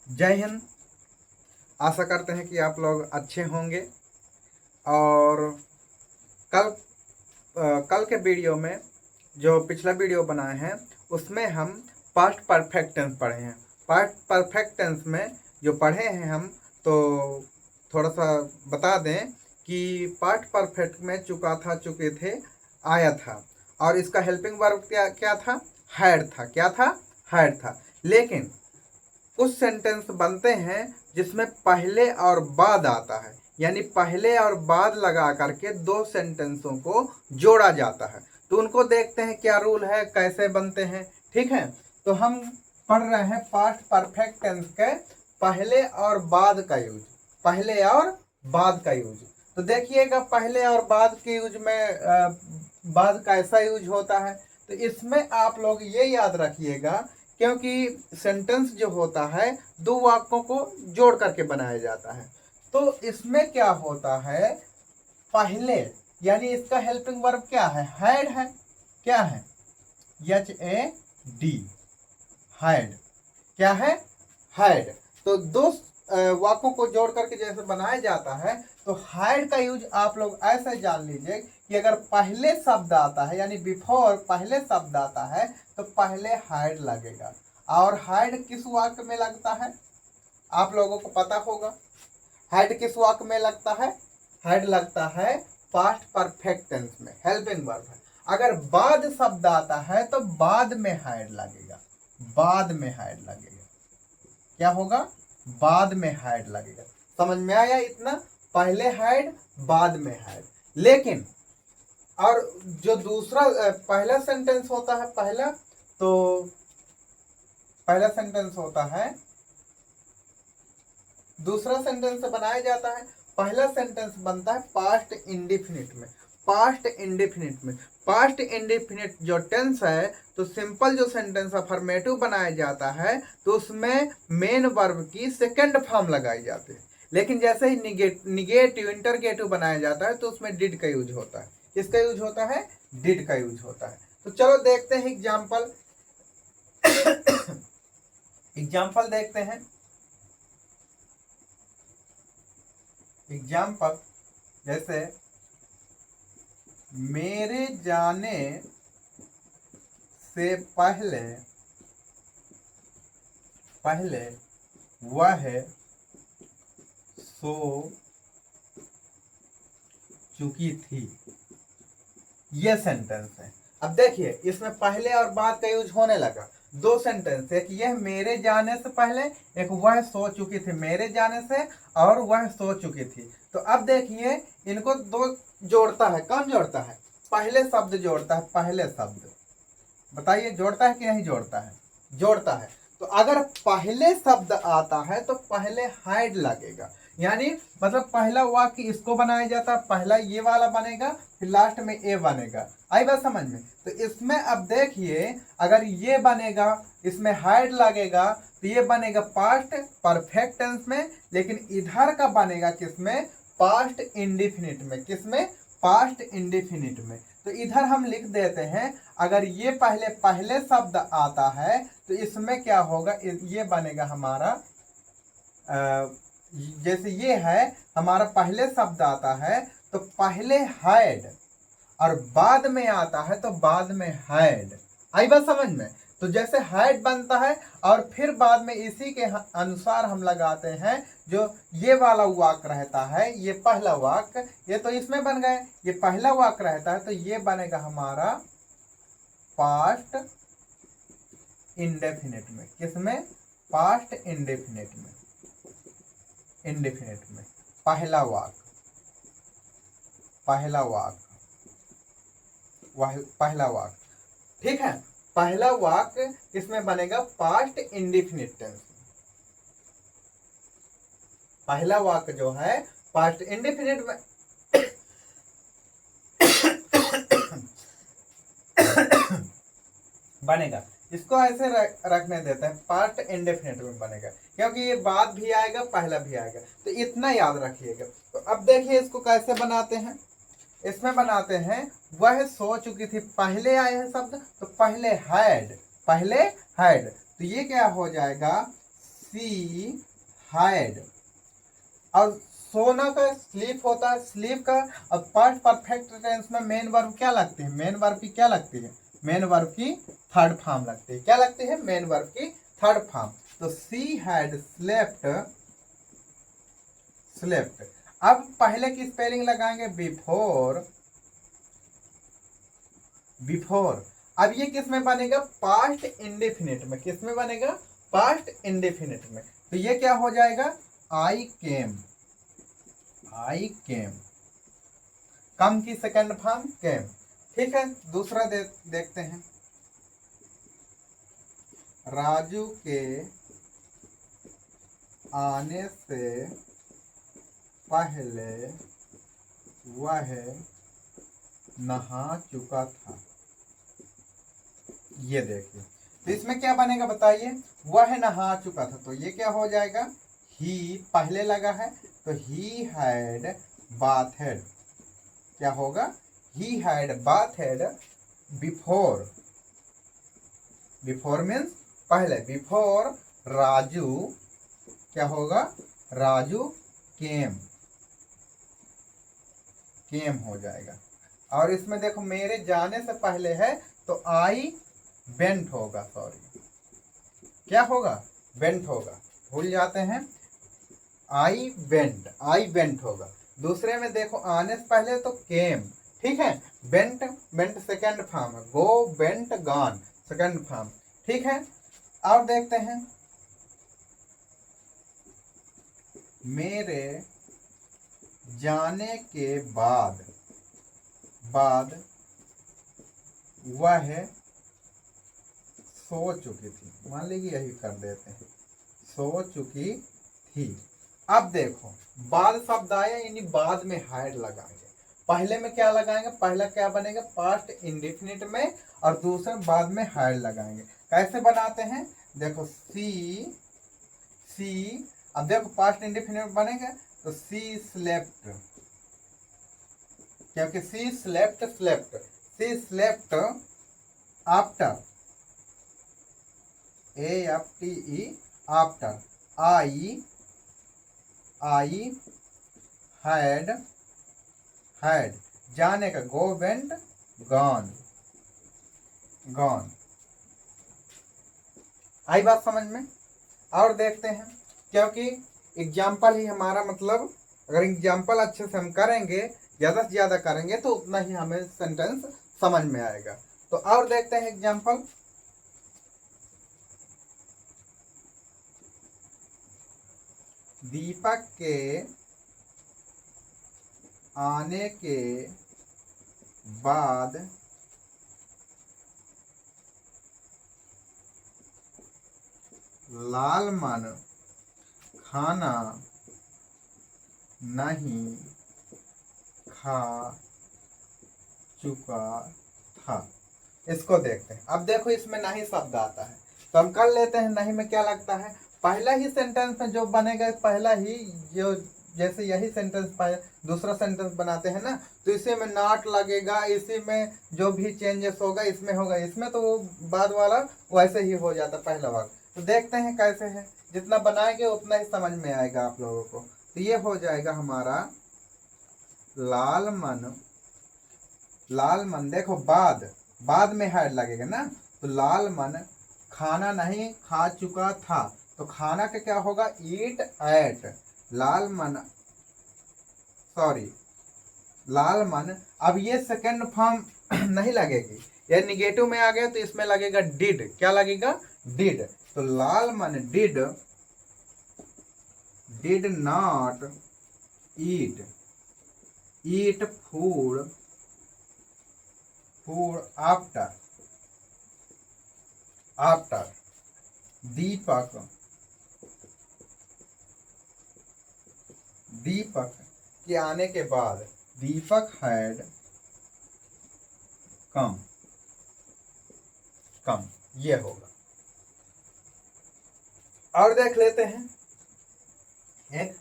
जय हिंद। आशा करते हैं कि आप लोग अच्छे होंगे। और कल कल के वीडियो में जो पिछला वीडियो बनाए हैं उसमें हम पास्ट परफेक्ट टेंस पढ़े हैं। पास्ट परफेक्ट टेंस में जो पढ़े हैं हम, तो थोड़ा सा बता दें कि पास्ट परफेक्ट में चुका था, चुके थे, आया था, और इसका हेल्पिंग वर्ब क्या क्या था? हैड था। क्या था? हैड था। लेकिन कुछ सेंटेंस बनते हैं जिसमें पहले और बाद आता है, यानी पहले और बाद लगा करके दो सेंटेंसों को जोड़ा जाता है। तो उनको देखते हैं क्या रूल है, कैसे बनते हैं। ठीक है, तो हम पढ़ रहे हैं पास्ट परफेक्ट टेंस के पहले और बाद का यूज। पहले और बाद का यूज, तो देखिएगा पहले और बाद के यूज में बाद का ऐसा यूज होता है। तो इसमें आप लोग ये याद रखिएगा, क्योंकि सेंटेंस जो होता है दो वाक्यों को जोड़ करके बनाया जाता है। तो इसमें क्या होता है, पहले यानी इसका हेल्पिंग वर्ब क्या है? हैड है। क्या है? HAD, had. क्या है? हैड। तो दो वाक्यों को जोड़ करके जैसे बनाया जाता है, तो हैड का यूज आप लोग ऐसे जान लीजिए कि अगर पहले शब्द आता है, यानी बिफोर पहले शब्द आता है, तो पहले हैड लगेगा। और हैड किस वाक्य में लगता है? आप लोगों को पता होगा हैड किस वाक्य में लगता है। हैड लगता है पास्ट परफेक्ट टेंस में, हेल्पिंग वर्ब है। अगर बाद शब्द आता है तो बाद में हैड लगेगा। बाद में हैड लगेगा। क्या होगा? बाद में हैड लगेगा। समझ में आया इतना? पहले हैड, बाद में हैड। लेकिन और जो दूसरा पहला सेंटेंस होता है, पहला सेंटेंस होता है, दूसरा सेंटेंस बनाया जाता है। पहला सेंटेंस बनता है पास्ट इंडेफिनिट में। पास्ट इंडेफिनिट में, पास्ट इंडेफिनिट जो टेंस है, तो सिंपल जो सेंटेंस अफर्मेटिव बनाया जाता है तो उसमें मेन वर्ब की सेकंड फॉर्म लगाई जाती है। लेकिन जैसे ही निगेटिव इंटरगेटिव बनाया जाता है तो उसमें डिड का यूज होता है। किसका यूज होता है? डिड का यूज होता है। तो चलो देखते हैं एग्जाम्पल। एग्जाम्पल देखते हैं। एग्जाम्पल जैसे मेरे जाने से पहले वह सो चुकी थी। ये सेंटेंस है। अब देखिए इसमें पहले और बाद का यूज होने लगा। दो सेंटेंस, एक यह मेरे जाने से पहले, एक वह सो चुकी थी। मेरे जाने से और वह सो चुकी थी। तो अब देखिए इनको दो जोड़ता है। कौन जोड़ता है? पहले शब्द जोड़ता है। पहले शब्द बताइए जोड़ता है कि नहीं जोड़ता है? जोड़ता है। तो अगर पहले शब्द आता है तो पहले हाइड लगेगा, यानी मतलब पहला वाक्य इसको बनाया जाता है, पहला ये वाला बनेगा, फिर लास्ट में ए बनेगा। आई बात समझ में? तो इसमें अब देखिए अगर ये बनेगा, इसमें हाइड लगेगा, तो ये बनेगा पास्ट परफेक्ट टेंस में। लेकिन इधर का बनेगा किसमें? पास्ट इंडेफिनिट में। किसमें? पास्ट इंडेफिनिट में। तो इधर हम लिख देते हैं, अगर ये पहले शब्द आता है तो इसमें क्या होगा? ये बनेगा हमारा जैसे ये है हमारा पहले शब्द आता है तो पहले हैड, और बाद में आता है तो बाद में हैड। आई बात समझ में? तो जैसे हैड बनता है और फिर बाद में इसी के अनुसार हम लगाते हैं जो ये वाला वाक्य रहता है, ये पहला वाक्य, ये तो इसमें बन गए, ये पहला वाक्य रहता है तो ये बनेगा हमारा पास्ट इंडेफिनिट में। किसमें? पास्ट इंडेफिनिट में। इंडेफिनिट में पहला वाक्य, पहला वाक्य, पहला वाक्य। ठीक है, पहला वाक्य इसमें बनेगा पास्ट इंडेफिनिट टेंस। पहला वाक्य जो है पास्ट इंडेफिनिट में बनेगा। इसको ऐसे रखने देते हैं, पास्ट इंडेफिनिट में बनेगा, क्योंकि ये बाद भी आएगा, पहला भी आएगा। तो इतना याद रखिएगा। तो अब देखिए इसको कैसे बनाते हैं। इसमें बनाते हैं वह सो चुकी थी। पहले आए हैं शब्द तो पहले हैड, पहले हैड, तो ये क्या हो जाएगा? She had. और सोना का स्लीप होता है, स्लीप का। अब पास्ट परफेक्ट टेंस में मेन वर्ब क्या लगती है, मेन वर्ब की क्या लगती है, मेन वर्ब की थर्ड फॉर्म लगती है। क्या लगती है, मेन वर्ब की थर्ड फॉर्म। तो सी हैड स्लेप्ट, स्लेप्ट। अब पहले की स्पेलिंग लगाएंगे बिफोर, बिफोर। अब ये किस में बनेगा, पास्ट इंडेफिनिट में। किस में बनेगा, पास्ट इंडेफिनिट में। तो ये क्या हो जाएगा, आई केम, आई केम। कम की सेकंड फॉर्म केम। ठीक है, दूसरा देखते हैं। राजू के आने से पहले वह नहा चुका था। ये देखिए, तो इसमें क्या बनेगा बताइए, वह नहा चुका था। तो ये क्या हो जाएगा, ही पहले लगा है, तो ही हैड बाथेड। क्या होगा, he had bathed before, before means पहले, बिफोर राजू। क्या होगा, राजू केम, केम हो जाएगा। और इसमें देखो मेरे जाने से पहले है, तो आई बेंट होगा, सॉरी क्या होगा, बेंट होगा, भूल जाते हैं। आई बेंट, आई बेंट होगा। दूसरे में देखो आने से पहले तो केम, ठीक है। बेंट, बेंट सेकंड फॉर्म है, गो बेंट गॉन सेकंड फॉर्म, ठीक है। और देखते हैं, मेरे जाने के बाद, बाद वह सो चुकी थी। मान लीजिए यही कर देते हैं, सो चुकी थी। अब देखो बाद शब्द आया, यानी बाद में हैड लगाएंगे। पहले में क्या लगाएंगे, पहला क्या बनेगा, पास्ट इंडेफिनिट में, और दूसरे बाद में हैड लगाएंगे। कैसे बनाते हैं, देखो सी, सी। अब देखो पास्ट इंडेफिनिट बनेगा, तो सी स्लेप्ट, क्योंकि she slept, slept, she slept after, AFTE after, I had, had जाने का, गो वेंट गॉन, गॉन। आई बात समझ में। और देखते हैं, क्योंकि एग्जाम्पल ही हमारा मतलब, अगर एग्जाम्पल अच्छे से हम करेंगे, ज़्यादा से ज़्यादा करेंगे, तो उतना ही हमें सेंटेंस समझ में आएगा। तो और देखते हैं एग्जाम्पल। दीपक के आने के बाद लालमन खाना नहीं खा चुका था। इसको देखते हैं। अब देखो इसमें नहीं शब्द आता है, तो हम कर लेते हैं। नहीं में क्या लगता है, पहला ही सेंटेंस में जो बनेगा, पहला ही जो, जैसे यही सेंटेंस दूसरा सेंटेंस बनाते हैं ना, तो इसी में नॉट लगेगा, इसी में जो भी चेंजेस होगा इसमें होगा, इसमें तो वो बाद वाला वैसे ही हो जाता पहला वाला। तो देखते हैं कैसे है, जितना बनाएंगे उतना ही समझ में आएगा आप लोगों को। तो ये हो जाएगा हमारा लाल मन, लाल मन। देखो बाद, बाद में हैड लगेगा ना, तो लाल मन खाना नहीं खा चुका था, तो खाना का क्या होगा, ईट एट। लाल मन, सॉरी लाल मन। अब ये सेकंड फॉर्म नहीं लगेगी, ये निगेटिव में आ गया, तो इसमें लगेगा डिड। क्या लगेगा, डिड। तो Lalman did, did not eat, eat food, food after, after. Deepak, Deepak के आने के बाद, दीपक हैड कम, कम। ये होगा। और देख लेते हैं एक,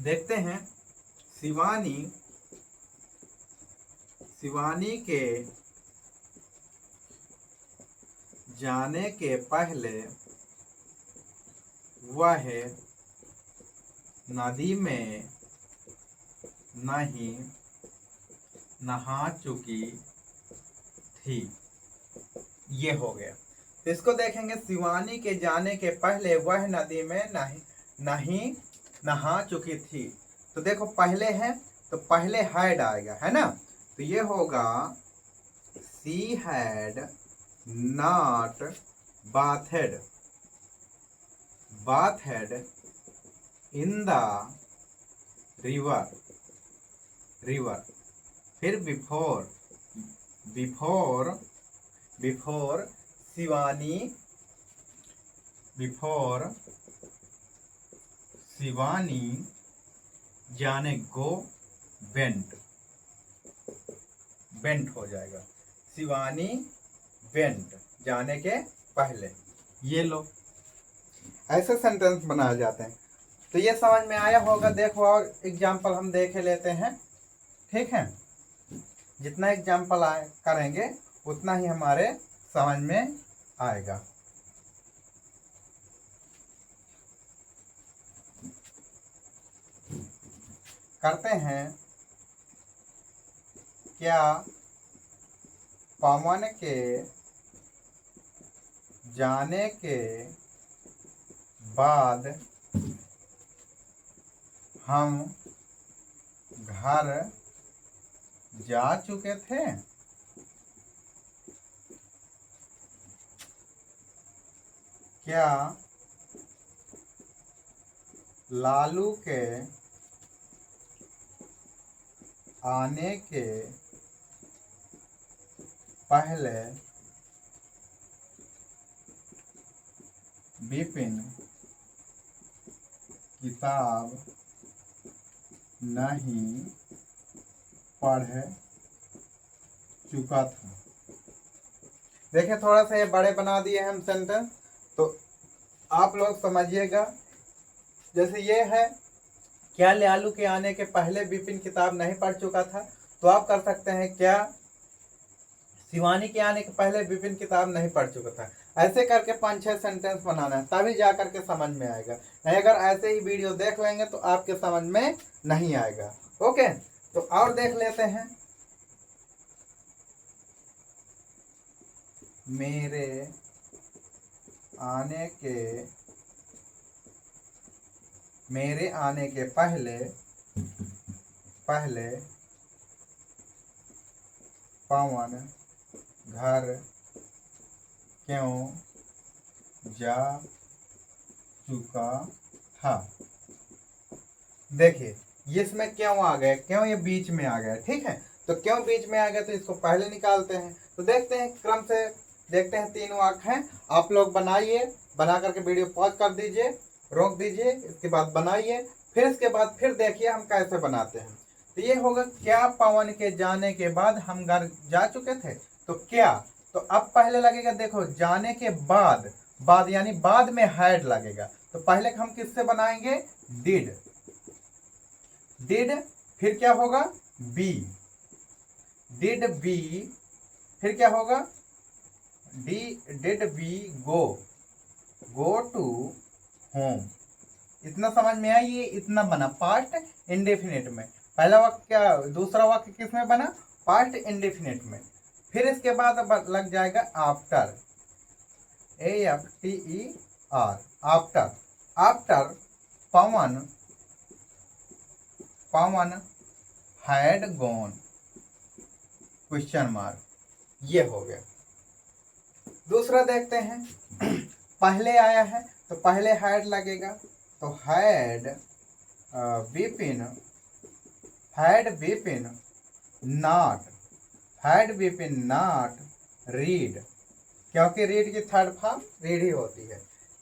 देखते हैं शिवानी के जाने के पहले वह नदी में नहीं नहा चुकी थी। ये हो गया। तो इसको देखेंगे, शिवानी के जाने के पहले वह नदी में नहीं नहा चुकी थी। तो देखो पहले है तो पहले हैड आएगा, है ना। तो ये होगा she had not bathed in the river. फिर बिफोर शिवानी जाने गो बेंट हो जाएगा। शिवानी बेंट जाने के पहले। ये लो, ऐसे सेंटेंस बनाए जाते हैं। तो ये समझ में आया होगा। देखो और एग्जाम्पल हम देख लेते हैं, ठीक है। जितना एग्जाम्पल करेंगे उतना ही हमारे समझ में आएगा। करते हैं, क्या पवन के जाने के बाद हम घर जा चुके थे? क्या लालू के आने के पहले विपिन किताब नहीं पढ़ चुका था? देखिए थोड़ा सा ये बड़े बना दिए हम सेंटेंस, तो आप लोग समझिएगा। जैसे ये है, क्या लालू के आने के पहले विपिन किताब नहीं पढ़ चुका था, तो आप कर सकते हैं क्या शिवानी के आने के पहले विपिन किताब नहीं पढ़ चुका था। ऐसे करके 5-6 सेंटेंस बनाना है, तभी जा करके समझ में आएगा। नहीं अगर ऐसे ही वीडियो देख लेंगे तो आपके समझ में नहीं आएगा। ओके, तो और देख लेते हैं। मेरे आने के पहले पवन घर क्यों जा चुका था? देखिए इसमें क्यों आ गया, क्यों ये बीच में आ गया, ठीक है। तो क्यों बीच में आ गया, तो इसको पहले निकालते हैं। तो देखते हैं क्रम से, देखते हैं 3 वाक्य हैं। आप लोग बनाइए, बना करके वीडियो पॉज कर दीजिए, रोक दीजिए, इसके बाद बनाइए, फिर इसके बाद फिर देखिए हम कैसे बनाते हैं। तो ये होगा, क्या पवन के जाने के बाद हम घर जा चुके थे? तो क्या, तो अब पहले लगेगा, देखो जाने के बाद यानी बाद में हैड लगेगा। तो पहले हम किससे बनाएंगे? डिड, फिर क्या होगा? बी, डिड बी, फिर क्या होगा? Did B go to home. इतना समझ में आई? ये इतना बना पास्ट इंडेफिनिट में। पहला वाक्य क्या, दूसरा वाक्य किस में बना? पास्ट इंडेफिनिट में। फिर इसके बाद अब लग जाएगा after, AFTER, after Pawan had gone, question mark. ये हो गया। दूसरा देखते हैं, पहले आया है तो पहले हैड लगेगा। तो हैड विपिन नॉट रीड, क्योंकि रीड की थर्ड फॉर्म रीड ही होती है।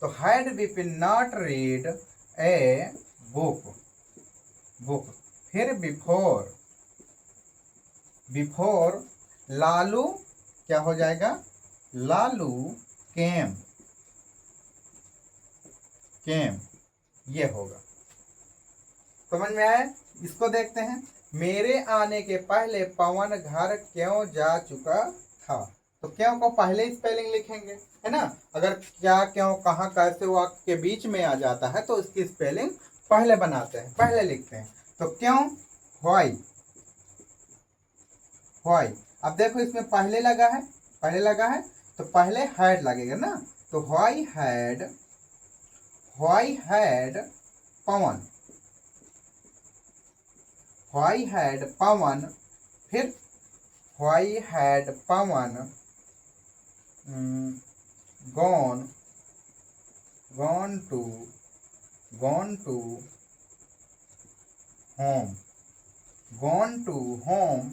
तो had Vipin not read a book. फिर बिफोर लालू क्या हो जाएगा? लालू केम, ये होगा। समझ में आया? इसको देखते हैं। मेरे आने के पहले पवन घर क्यों जा चुका था। तो क्यों को पहले स्पेलिंग लिखेंगे, है ना। अगर क्या, क्यों, कहाँ, कैसे वाक्य के बीच में आ जाता है तो इसकी स्पेलिंग पहले बनाते हैं, पहले लिखते हैं। तो क्यों, व्हाई, व्हाई। अब देखो इसमें पहले लगा है, पहले लगा है तो पहले हैड लगेगा ना। तो why had Pavan, why had Pavan, फिर why had Pavan gone to home, gone to home.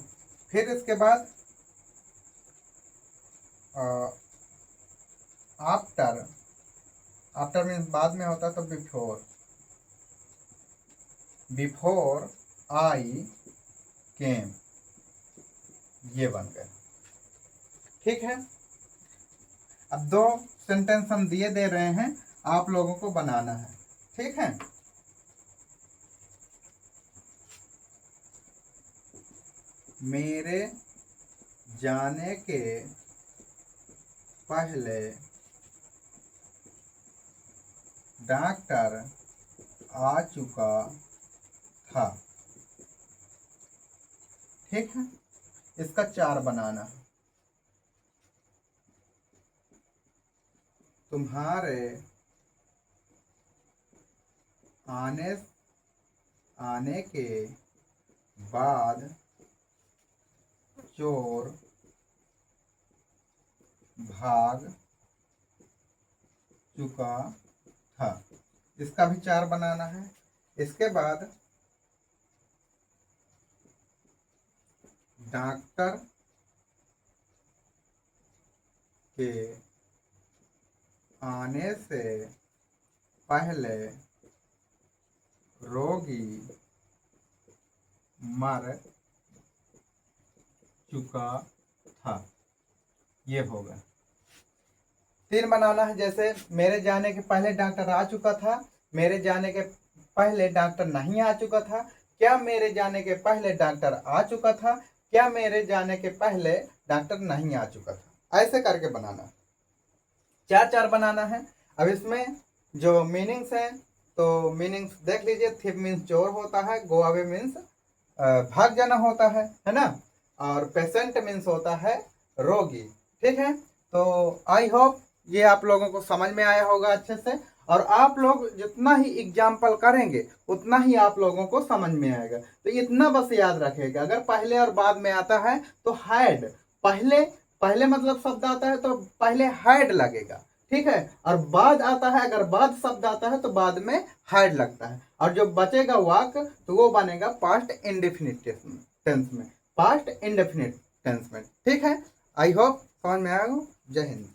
फिर इसके बाद आफ्टर, आफ्टर मीन्स बाद में होता है, तो बिफोर आई केम, ये बन गया। ठीक है। अब 2 सेंटेंस हम दे रहे हैं, आप लोगों को बनाना है। ठीक है। मेरे जाने के पहले डॉक्टर आ चुका था। ठीक है। इसका 4 बनाना है। तुम्हारे आने के बाद चोर भाग चुका था। इसका भी 4 बनाना है। इसके बाद डॉक्टर के आने से पहले रोगी मर चुका था। ये होगा। 3 बनाना है। जैसे मेरे जाने के पहले डॉक्टर आ चुका था, मेरे जाने के पहले डॉक्टर नहीं आ चुका था, क्या मेरे जाने के पहले डॉक्टर आ चुका था, क्या मेरे जाने के पहले डॉक्टर नहीं आ चुका था। ऐसे करके बनाना, 4 बनाना है। अब इसमें जो मीनिंग्स हैं तो मीनिंग्स देख लीजिए। थिप मीन्स चोर होता है, गो अवे मीन्स भाग जाना होता है ना। और पेशेंट मीन्स होता है रोगी। ठीक है। तो आई होप ये आप लोगों को समझ में आया होगा अच्छे से। और आप लोग जितना ही एग्जाम्पल करेंगे उतना ही आप लोगों को समझ में आएगा। तो इतना बस याद रखेगा, अगर पहले और बाद में आता है तो हैड, पहले मतलब शब्द आता है तो पहले हैड लगेगा। ठीक है। और बाद आता है, अगर बाद शब्द आता है तो बाद में हैड लगता है। और जो बचेगा वाक्य तो वो बनेगा पास्ट इंडेफिनिट टेंस में, पास्ट इंडेफिनिट टेंस में। ठीक है। आई होप समझ में आया हो। जय हिंद।